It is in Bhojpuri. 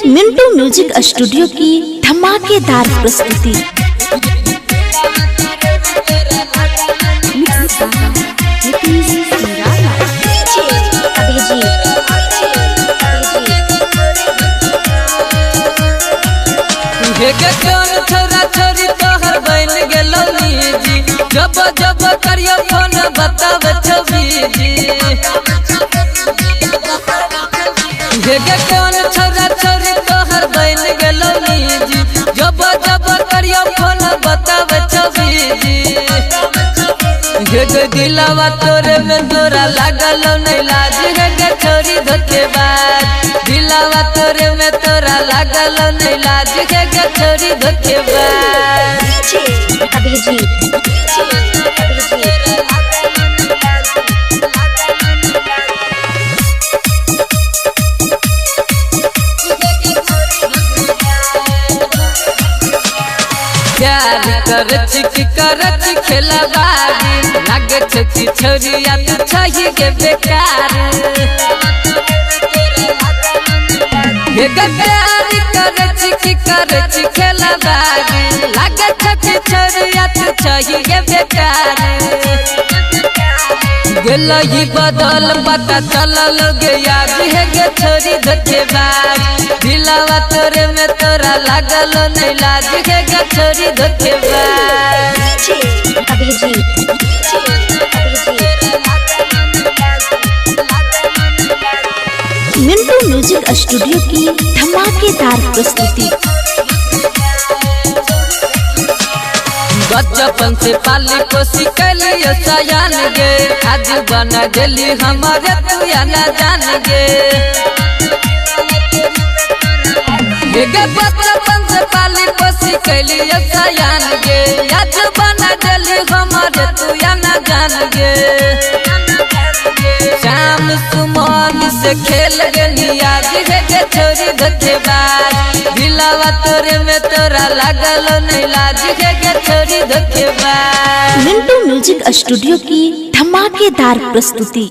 मिंटू म्यूजिक स्टूडियो की धमाकेदार प्रस्तुति। छोरा छोरी तोहर बन गेलो निजी, जब जब करियो फोन बतावे छबीजी। कौन छोरा छोरी तोहर बन गेलो निजी, जब जब करियो फोन बतावे छबीजी। दिलवा तोरे में तोरा लागल नहीं लाज गे छोरी धोखेबाज। दिलवा तोरे में तोरा लागल नहीं लाज गे छोरी धोखेबाज। प्यार करच खेला बाजी, लागे छकी छोरिया तू छही के बेकार। प्यार करच खेला बाजी, लागे छकी छोरिया तू छही के बेकार। गेलो ही बदल पता चलल गया है गे छोरी धोखेबाज। दिलवा तोरे में तोरा लागल नहीं लाज गे छोरी धोखेबाज। मिंटू म्यूजिक स्टूडियो की धमाकेदार प्रस्तुति। बचपन से पाली को सिखलियो सयान गे, आज बना गेली हमारे तू या ना जान गे। बचपन से पाली को सिखलियो सयान गे, आज बना गेली हमारे तू या ना जान गे। शाम सुमन से खेल गेली आज गे छोरी धोखेबाज। दिलवा तोरे में तोरा लागल नहीं लाज गे छोरी धोखेबाज। मिंटू म्यूजिक स्टूडियो की धमाकेदार प्रस्तुति।